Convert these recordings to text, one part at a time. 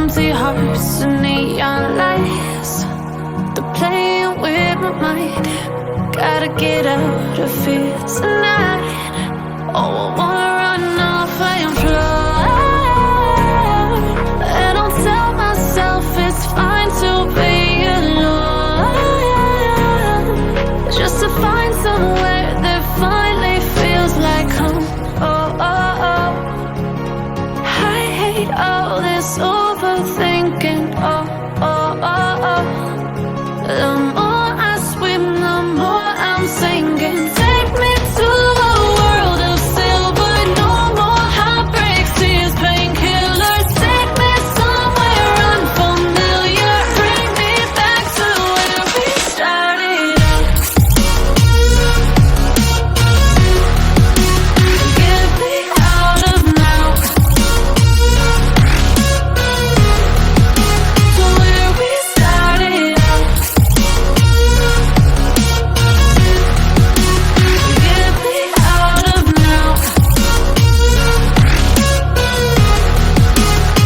empty hearts and neon lights. They're playing with my mind. Gotta get out of here tonight. Oh, I wanna run off and fly. And I'll tell myself it's fine to be alone, just to find somewhere that finally feels like home. Oh, oh, oh. I hate all this overthinking. Oh, oh, oh, oh. The more I swim, the more I'm sinking. Take me to a world of silver. No more heartbreaks, tears, painkillers. Take me somewhere unfamiliar. Bring me back to where we started out. Get me out of now, to where we started out. Get me out of now,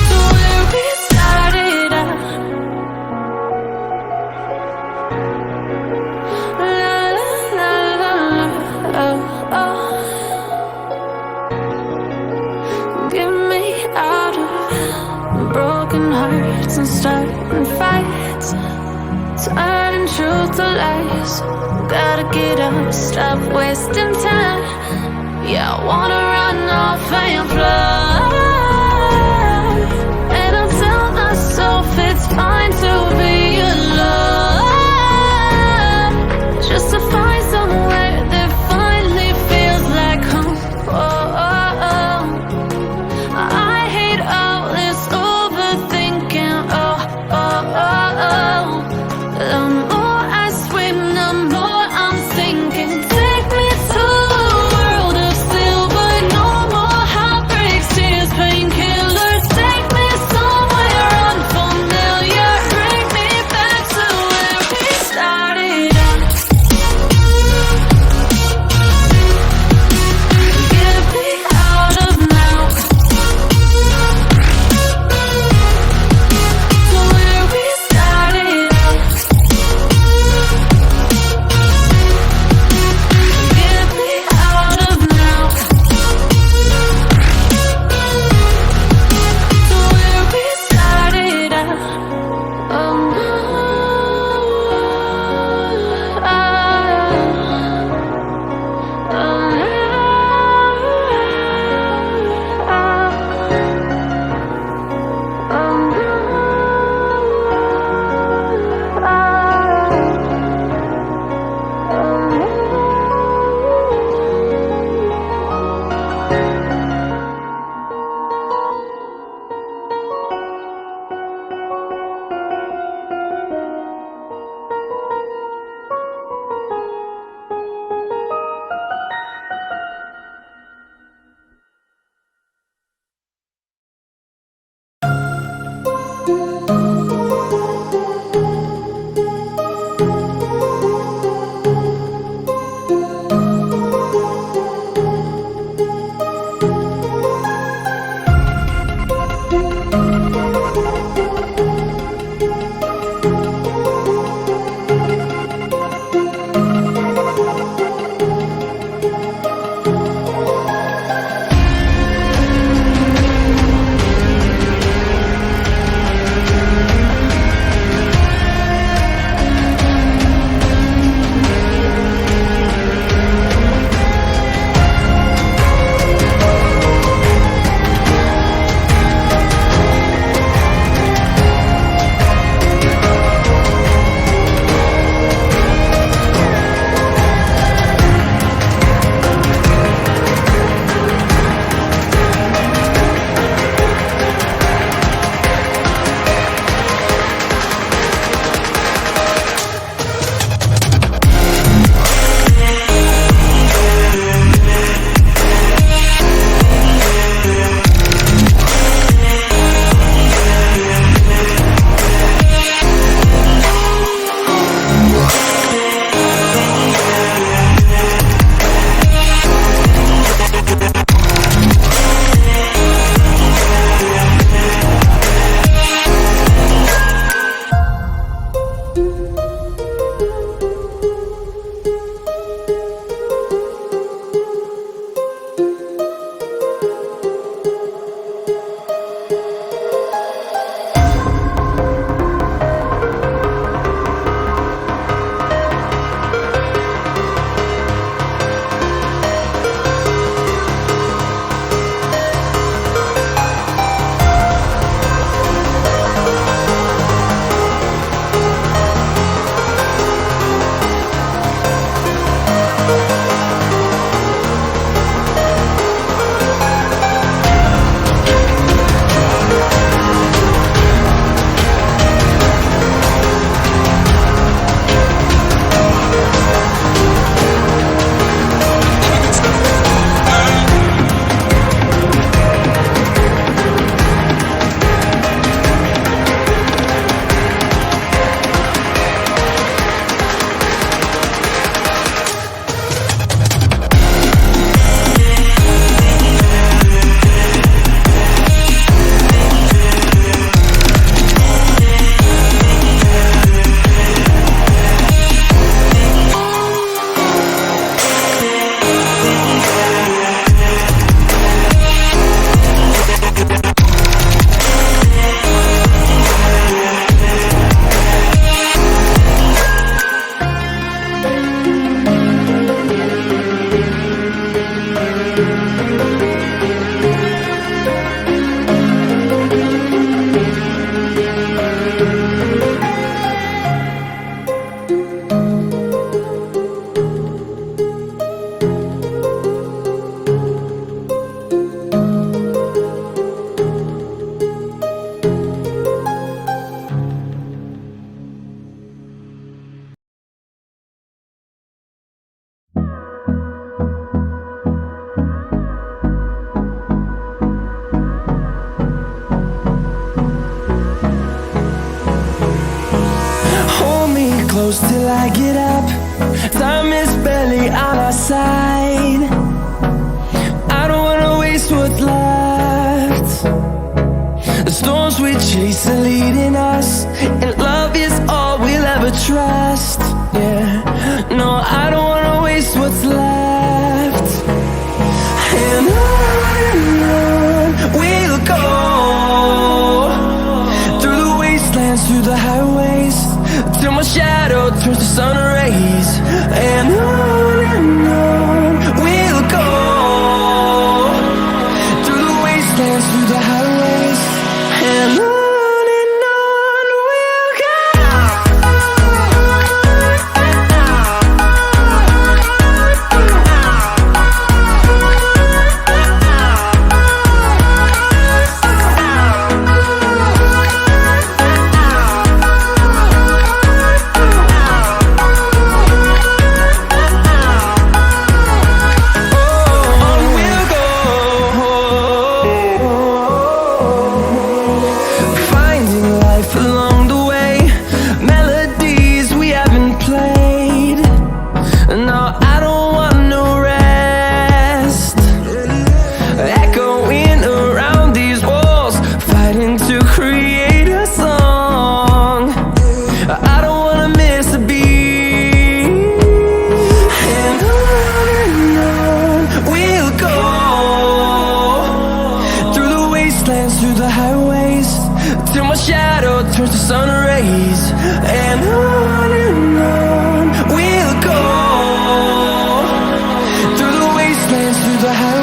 to where we started out. La la la la, oh, oh. Get me out of broken hearts and starting fights, turning truth to lies. Gotta get up, stop wasting time. Yeah, I wanna run off and fly. And I'll tell myself it's fine to be alone, just to find somewhere that finally feels like home. Oh, oh, oh. I hate all this overthinking. Oh, oh, oh, oh. The more I swim, the more I'm sinking. Take me to a world of silver. No more heartbreaks, tears, close till I get up. Time is barely on our side. I don't wanna waste what's left. The storms we chase are leading us, and love is all we'll ever trust. Yeah, no, I don't wanna waste what's left. And on we'll go, through the wastelands, through the highways, till my shadow turns to sun rays. And on we'll go, through the wastelands, through the highways, and on we'll go. Through the highways, till my shadow turns to sun rays. And on we'll go, through the wastelands, through the highways.